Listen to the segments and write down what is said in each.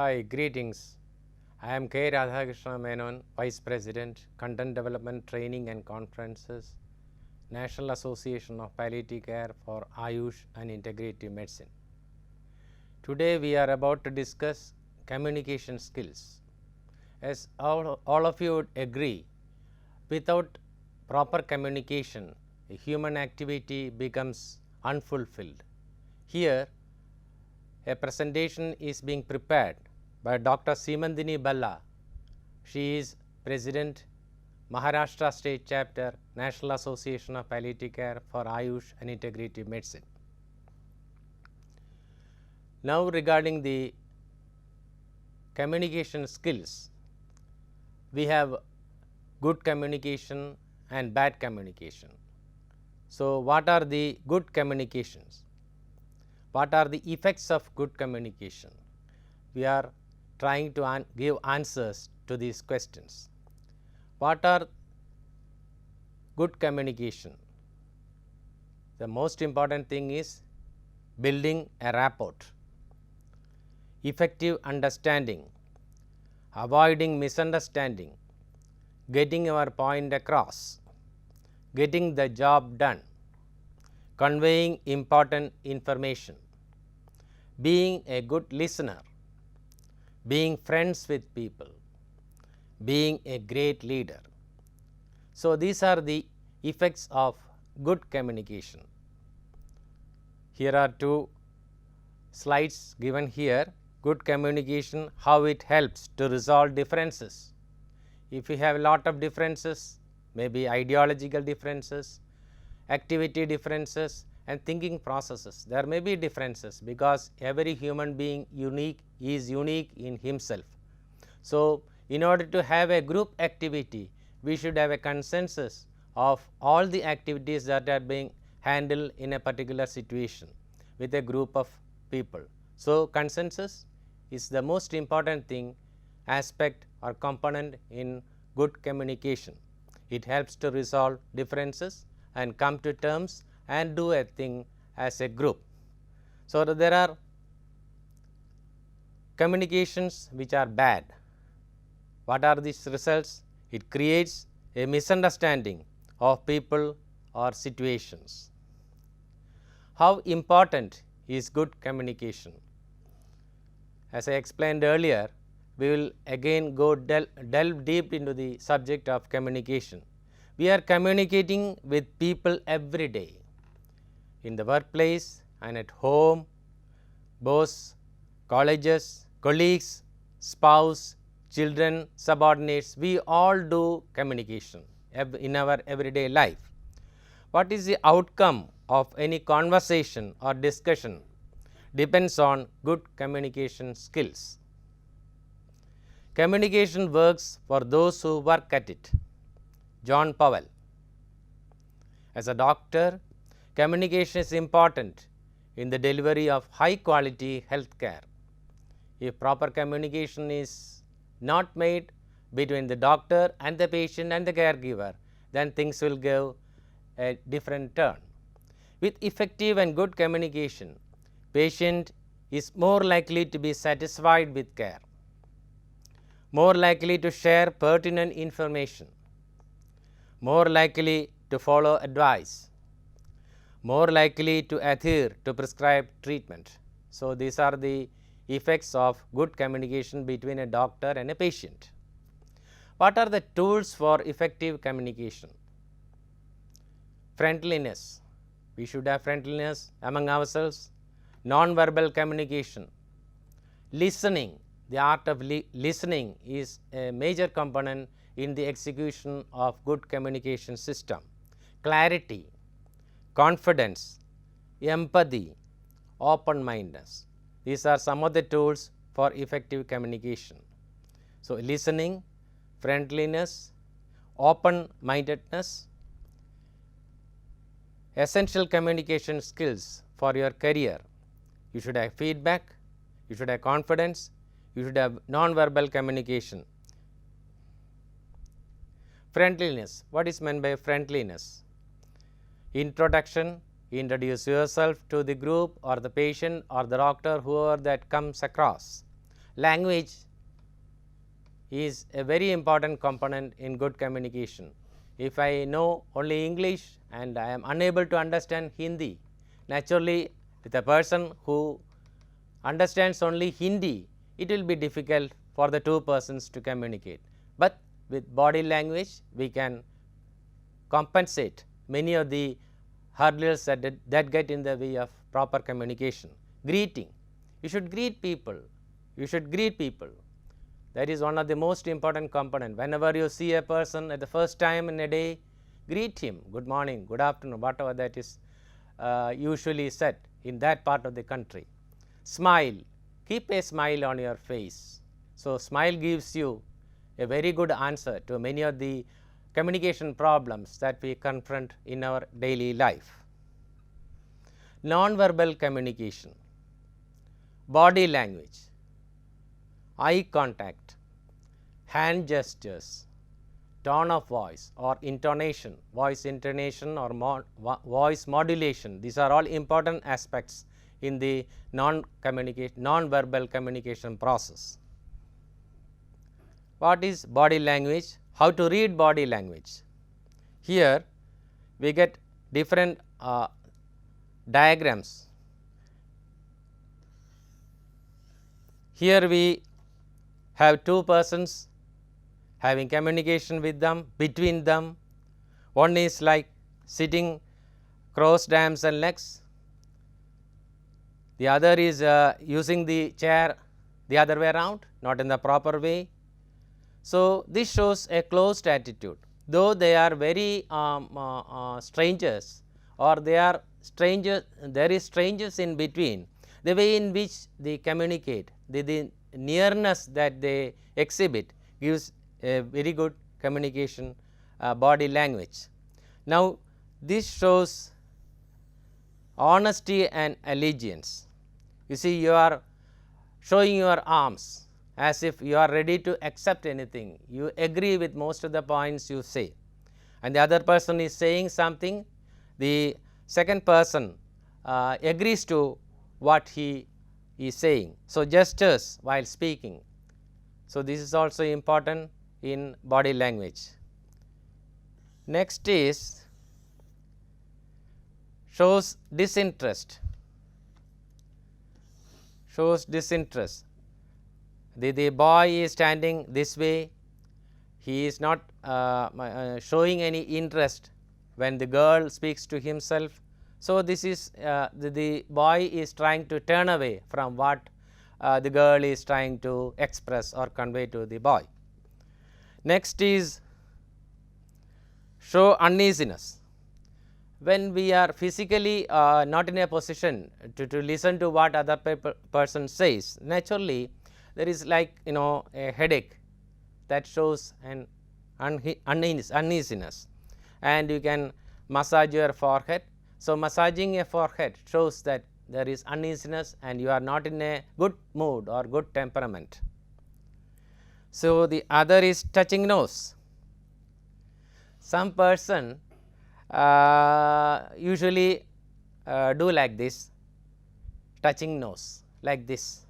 Hi, greetings. I am K. Radhakrishna Menon, Vice President, Content Development Training and Conferences, National Association of Palliative Care for Ayush and Integrative Medicine. Today we are about to discuss communication skills. As all of you would agree, without proper communication, a human activity becomes unfulfilled. Here, a presentation is being prepared by Dr. Simandini Balla. She is President, Maharashtra State Chapter, National Association of Palliative Care for Ayush and Integrative Medicine. Now regarding the communication skills, we have good communication and bad communication. So what are the good communications? What are the effects of good communication? We are trying to give answers to these questions. What are good communication? The most important thing is building a rapport, effective understanding, avoiding misunderstanding, getting our point across, getting the job done, conveying important information, being a good listener, being friends with people, being a great leader. So these are the effects of good communication. Here are two slides given here. Good communication, how it helps to resolve differences. If you have a lot of differences, maybe ideological differences, activity differences and thinking processes, there may be differences because every human being is unique in himself. So in order to have a group activity, we should have a consensus of all the activities that are being handled in a particular situation with a group of people. So consensus is the most important aspect or component in good communication. It helps to resolve differences and come to terms and do a thing as a group. So there are communications which are bad. What are these results? It creates a misunderstanding of people or situations. How important is good communication? As I explained earlier, we will again go delve deep into the subject of communication. We are communicating with people every day, in the workplace and at home, boss, colleges, colleagues, spouse, children, subordinates, we all do communication in our everyday life. What is the outcome of any conversation or discussion depends on good communication skills. Communication works for those who work at it. John Powell. As a doctor, communication is important in the delivery of high quality health care. If proper communication is not made between the doctor and the patient and the caregiver, then things will go a different turn. With effective and good communication, patient is more likely to be satisfied with care, more likely to share pertinent information, more likely to follow advice, more likely to adhere to prescribed treatment. So these are the effects of good communication between a doctor and a patient. What are the tools for effective communication? Friendliness. We should have friendliness among ourselves. Non-verbal communication. Listening. The art of listening is a major component in the execution of good communication system. Clarity, confidence, empathy, open-mindedness. These are some of the tools for effective communication. So listening, friendliness, open-mindedness, essential communication skills for your career. You should have feedback, you should have confidence, you should have non-verbal communication. Friendliness. What is meant by friendliness? Introduction. Introduce yourself to the group or the patient or the doctor, whoever that comes across. Language is a very important component in good communication. If I know only English and I am unable to understand Hindi, naturally with a person who understands only Hindi, it will be difficult for the two persons to communicate. But with body language, we can compensate many of the hurdles that get in the way of proper communication. Greeting, you should greet people, you should greet people. That is one of the most important component. Whenever you see a person at the first time in a day, greet him, good morning, good afternoon, whatever that is usually said in that part of the country. Smile, keep a smile on your face. So, smile gives you a very good answer to many of the communication problems that we confront in our daily life. Non-verbal communication, body language, eye contact, hand gestures, tone of voice or intonation, voice intonation or voice modulation, these are all important aspects in the non-verbal communication process. What is body language? How to read body language? Here we get different diagrams. Here we have two persons having communication with them, between them. One is like sitting crossed arms and legs, the other is using the chair the other way around, not in the proper way. So, this shows a closed attitude, though they are very strangers or they are strangers, there is strangers in between. The way in which they communicate, the nearness that they exhibit gives a very good communication body language. Now, this shows honesty and allegiance. You see, you are showing your arms as if you are ready to accept anything, you agree with most of the points you say, and the other person is saying something, the second person agrees to what he is saying. So, gestures while speaking. So, this is also important in body language. Next is shows disinterest, shows disinterest. The boy is standing this way, he is not showing any interest when the girl speaks to himself. So, this is the boy is trying to turn away from what the girl is trying to express or convey to the boy. Next is show uneasiness. When we are physically not in a position to listen to what other person says, naturally there is like a headache that shows an uneasiness, and you can massage your forehead. So, massaging a forehead shows that there is uneasiness and you are not in a good mood or good temperament. So, the other is touching nose. Some person usually do like this, touching nose like this.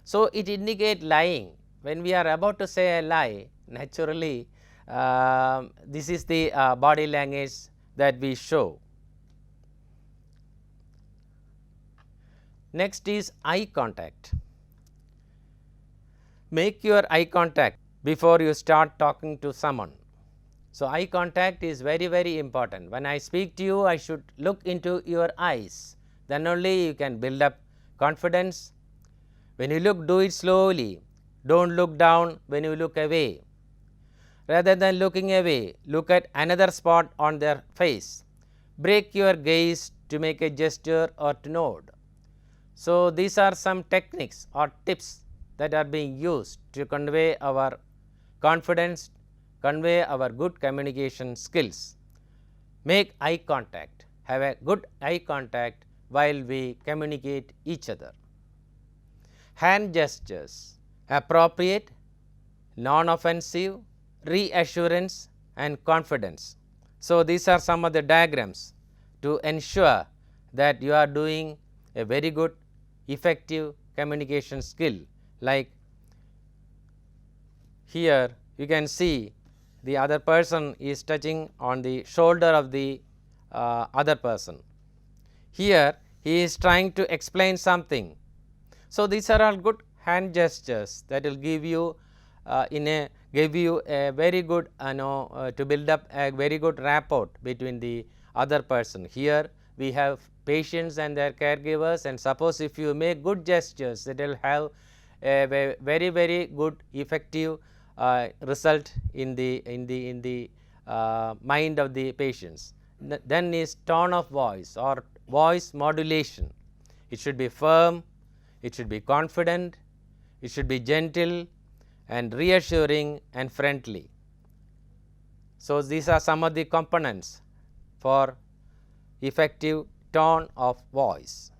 So, it indicates lying. When we are about to say a lie, naturally this is the body language that we show. Next is eye contact. Make your eye contact before you start talking to someone. So, eye contact is very, very important. When I speak to you, I should look into your eyes, then only you can build up confidence. When you look, do it slowly, do not look down when you look away. Rather than looking away, look at another spot on their face. Break your gaze to make a gesture or to nod. So, these are some techniques or tips that are being used to convey our confidence, convey our good communication skills. Make eye contact, have a good eye contact while we communicate each other. Hand gestures, appropriate, non-offensive, reassurance and confidence. So, these are some of the diagrams to ensure that you are doing a very good effective communication skill, like here you can see the other person is touching on the shoulder of the other person. Here he is trying to explain something. So, these are all good hand gestures that will give you a very good to build up a very good rapport between the other person. Here we have patients and their caregivers, and suppose if you make good gestures, it will have a very good effective result in the mind of the patients. Then is tone of voice or voice modulation. It should be firm, it should be confident, it should be gentle and reassuring and friendly. So, these are some of the components for effective tone of voice.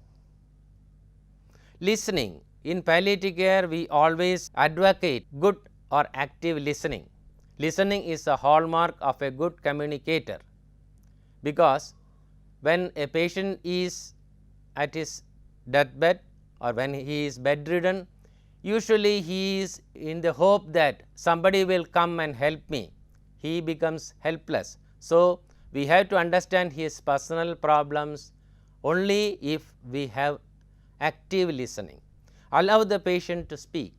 Listening. In palliative care, we always advocate good or active listening. Listening is a hallmark of a good communicator, because when a patient is at his deathbed or when he is bedridden, usually he is in the hope that somebody will come and help me. He becomes helpless. So, we have to understand his personal problems only if we have active listening. Allow the patient to speak.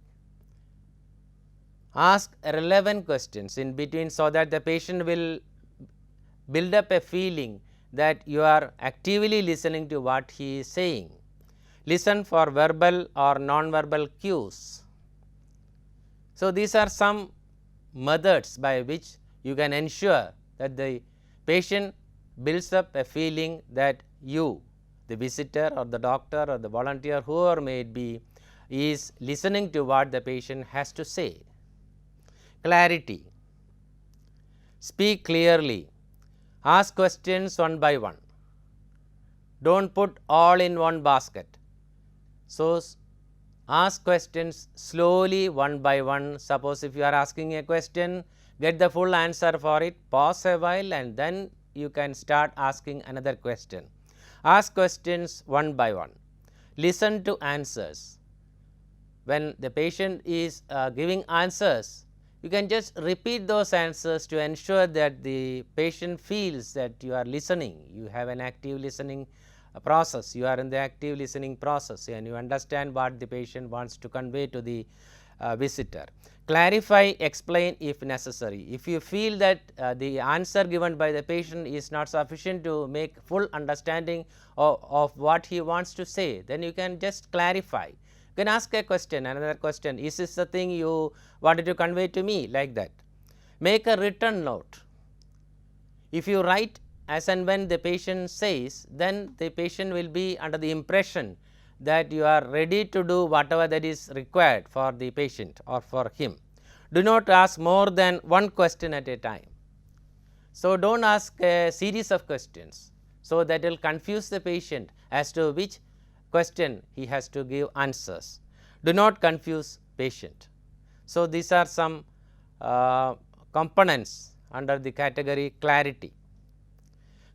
Ask relevant questions in between, so that the patient will build up a feeling that you are actively listening to what he is saying. Listen for verbal or non-verbal cues. So, these are some methods by which you can ensure that the patient builds up a feeling that you, the visitor or the doctor or the volunteer, whoever may it be, is listening to what the patient has to say. Clarity. Speak clearly. Ask questions one by one. Do not put all in one basket. So, ask questions slowly one by one. Suppose if you are asking a question, get the full answer for it, pause a while and then you can start asking another question. Ask questions one by one. Listen to answers. When the patient is giving answers, you can just repeat those answers to ensure that the patient feels that you are listening. You have an active listening process, you are in the active listening process and you understand what the patient wants to convey to the visitor. Clarify, explain if necessary. If you feel that the answer given by the patient is not sufficient to make full understanding of what he wants to say, then you can just clarify. You can ask a question, another question, is this the thing you wanted to convey to me, like that. Make a written note. If you write as and when the patient says, then the patient will be under the impression that you are ready to do whatever that is required for the patient or for him. Do not ask more than one question at a time. So, do not ask a series of questions. So, that will confuse the patient as to which question he has to give answers. Do not confuse patient. So, these are some components under the category clarity.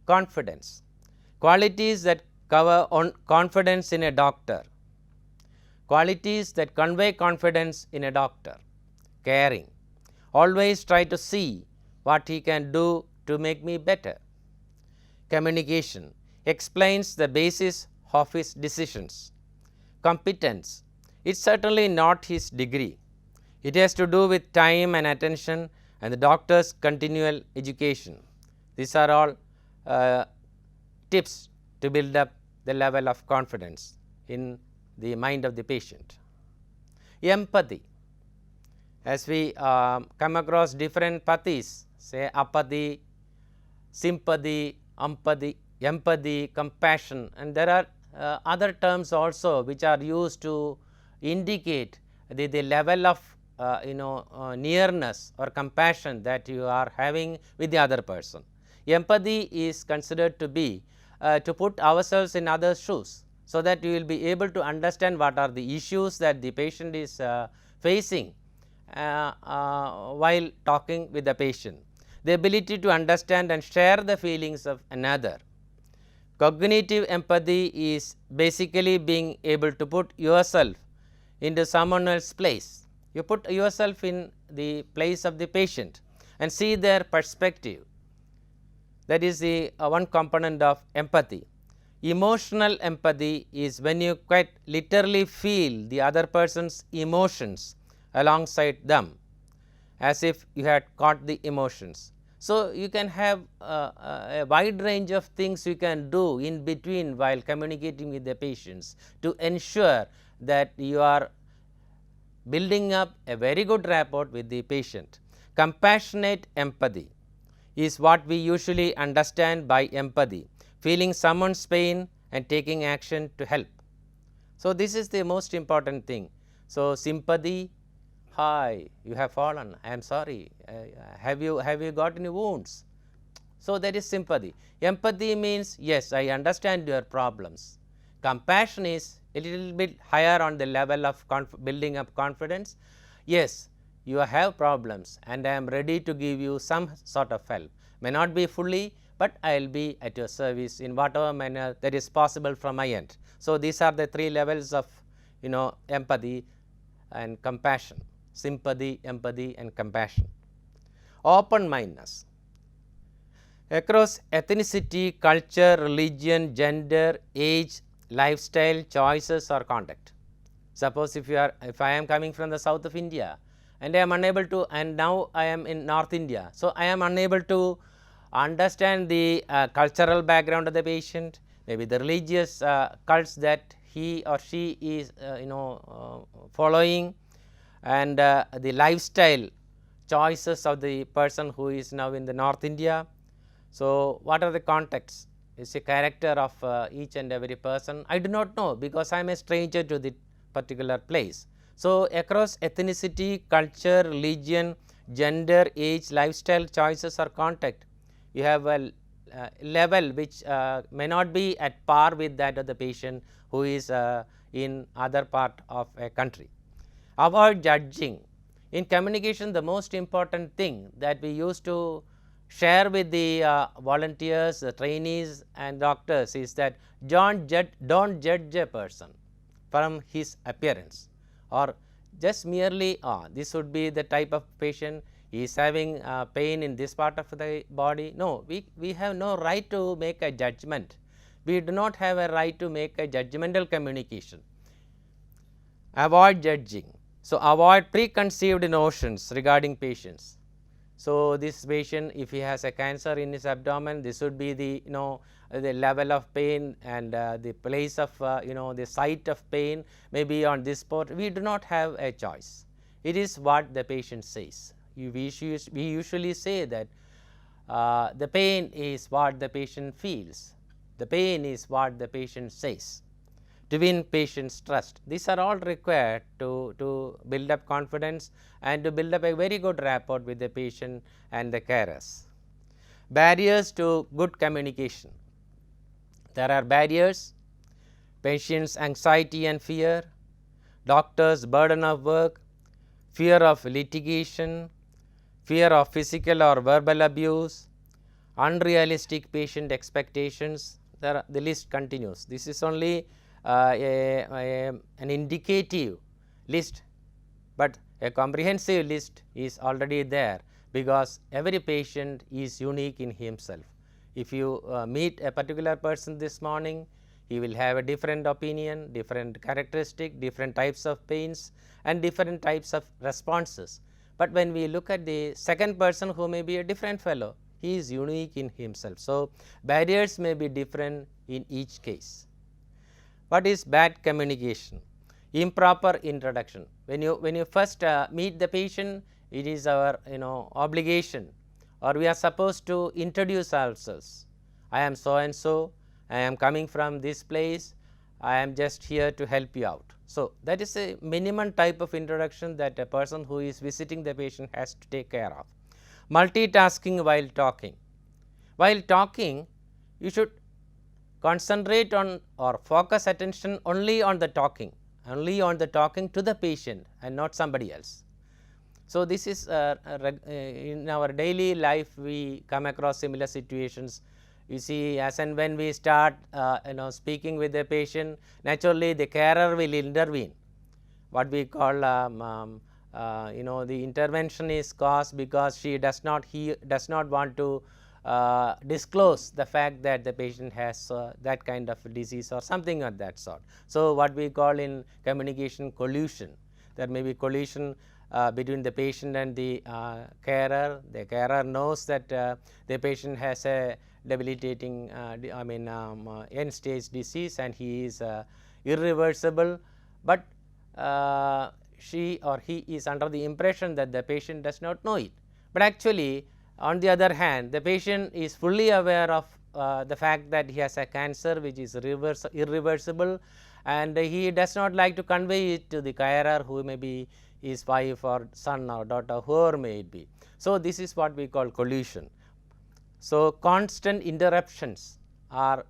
Confidence. Qualities that cover on confidence in a doctor. Qualities that convey confidence in a doctor. Caring. Always try to see what he can do to make me better. Communication. Explains the basis of his decisions. Competence. It is certainly not his degree. It has to do with time and attention and the doctor's continual education. These are all tips to build up the level of confidence in the mind of the patient. Empathy. As we come across different pathis, say apathy, sympathy, empathy, compassion, and there are other terms also which are used to indicate the level of nearness or compassion that you are having with the other person. Empathy is considered to be to put ourselves in others' shoes, so that you will be able to understand what are the issues that the patient is facing while talking with the patient. The ability to understand and share the feelings of another. Cognitive empathy is basically being able to put yourself into someone else's place. You put yourself in the place of the patient and see their perspective. That is the one component of empathy. Emotional empathy is when you quite literally feel the other person's emotions alongside them, as if you had caught the emotions. So, you can have a wide range of things you can do in between while communicating with the patients to ensure that you are building up a very good rapport with the patient. Compassionate empathy is what we usually understand by empathy, feeling someone's pain and taking action to help. So, this is the most important thing. So, sympathy, hi, you have fallen, I am sorry, have you got any wounds? So, that is sympathy. Empathy means, yes, I understand your problems. Compassion is a little bit higher on the level of building up confidence. Yes, you have problems and I am ready to give you some sort of help. May not be fully, but I will be at your service in whatever manner that is possible from my end. So, these are the three levels of empathy and compassion: sympathy, empathy and compassion. Open-mindedness. Across ethnicity, culture, religion, gender, age, lifestyle, choices or conduct. Suppose if I am coming from the south of India and I am unable to, and now I am in North India. So, I am unable to understand the cultural background of the patient, maybe the religious cults that he or she is following, and the lifestyle choices of the person who is now in the North India. So, what are the contexts? Is a character of each and every person? I do not know, because I am a stranger to the particular place. So, across ethnicity, culture, religion, gender, age, lifestyle, choices or contact, you have a level which may not be at par with that of the patient who is in other part of a country. Avoid judging. In communication, the most important thing that we used to share with the volunteers, the trainees and doctors is that don't judge a person from his appearance, or just merely this would be the type of patient, he is having pain in this part of the body. No, we have no right to make a judgment. We do not have a right to make a judgmental communication. Avoid judging. So, avoid preconceived notions regarding patients. So, this patient, if he has a cancer in his abdomen, this would be the the level of pain and the place of the site of pain may be on this spot. We do not have a choice. It is what the patient says. We usually say that the pain is what the patient feels. The pain is what the patient says. To win patient's trust. These are all required to build up confidence and to build up a very good rapport with the patient and the carers. Barriers to good communication. There are barriers: patient's anxiety and fear, doctor's burden of work, fear of litigation, fear of physical or verbal abuse, unrealistic patient expectations. The list continues. This is only an indicative list, but a comprehensive list is already there, because every patient is unique in himself. If you meet a particular person this morning, he will have a different opinion, different characteristic, different types of pains and different types of responses. But when we look at the second person who may be a different fellow, he is unique in himself. So, barriers may be different in each case. What is bad communication? Improper introduction. When you first meet the patient, it is our obligation, or we are supposed to introduce ourselves. I am so and so, I am coming from this place, I am just here to help you out. So, that is a minimum type of introduction that a person who is visiting the patient has to take care of. Multitasking while talking. While talking, you should concentrate on or focus attention only on the talking to the patient and not somebody else. So, this is in our daily life we come across similar situations. You see, as and when we start speaking with the patient, naturally the carer will intervene, what we call the intervention is caused because she does not want to disclose the fact that the patient has that kind of disease or something of that sort. So, what we call in communication collusion, there may be collusion between the patient and the carer. The carer knows that the patient has a debilitating end stage disease and he is irreversible, but she or he is under the impression that the patient does not know it. But actually, on the other hand, the patient is fully aware of the fact that he has a cancer which is irreversible, and he does not like to convey it to the carer, who may be his wife or son or daughter, whoever may it be. So, this is what we call collusion. So, constant interruptions are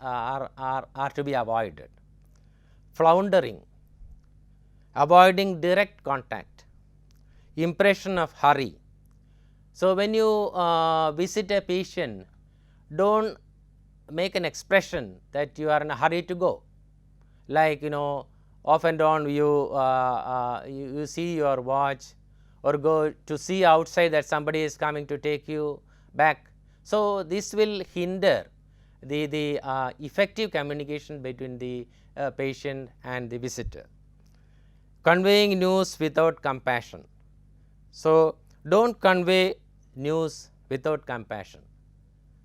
to be avoided. Floundering, avoiding direct contact, impression of hurry. So, when you visit a patient, do not make an expression that you are in a hurry to go, like off and on you see your watch or go to see outside that somebody is coming to take you back. So, this will hinder the effective communication between the patient and the visitor. Conveying news without compassion. So, do not convey news without compassion.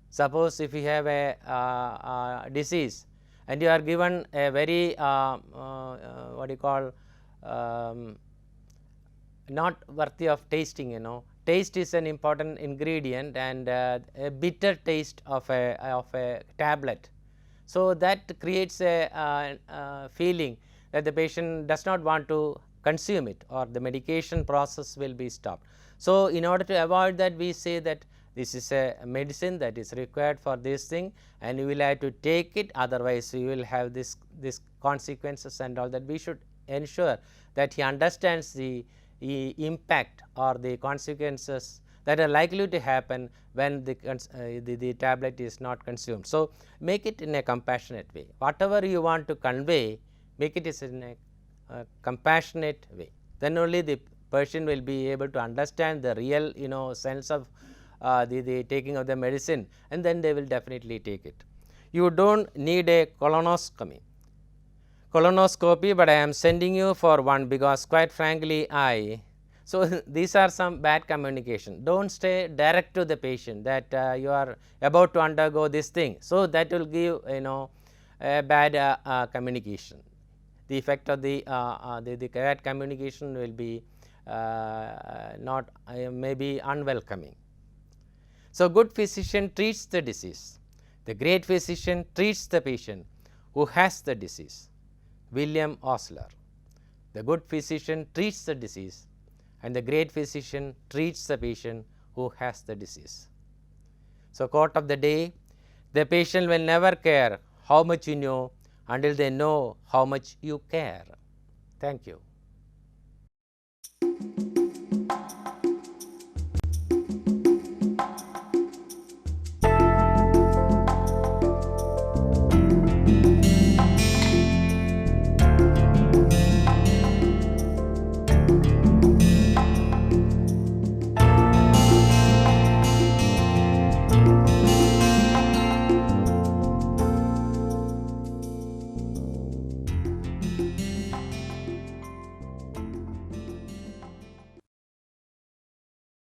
Suppose if you have a disease and you are given a very what you call not worthy of tasting, taste is an important ingredient, and a bitter taste of a tablet. So, that creates a feeling that the patient does not want to consume it, or the medication process will be stopped. So, in order to avoid that, we say that this is a medicine that is required for this thing and you will have to take it, otherwise you will have this consequences and all that. We should ensure that he understands the impact or the consequences that are likely to happen when the tablet is not consumed. So, make it in a compassionate way. Whatever you want to convey, make it in a compassionate way. Then only the person will be able to understand the real sense of the taking of the medicine, and then they will definitely take it. You do not need a colonoscopy, but I am sending you for one because quite frankly so these are some bad communication. Do not stay direct to the patient that you are about to undergo this thing. So, that will give a bad communication. The effect of the bad communication will be not maybe unwelcoming. So, good physician treats the disease. The great physician treats the patient who has the disease. William Osler. The good physician treats the disease and the great physician treats the patient who has the disease. So, quote of the day: the patient will never care how much you know until they know how much you care. Thank you.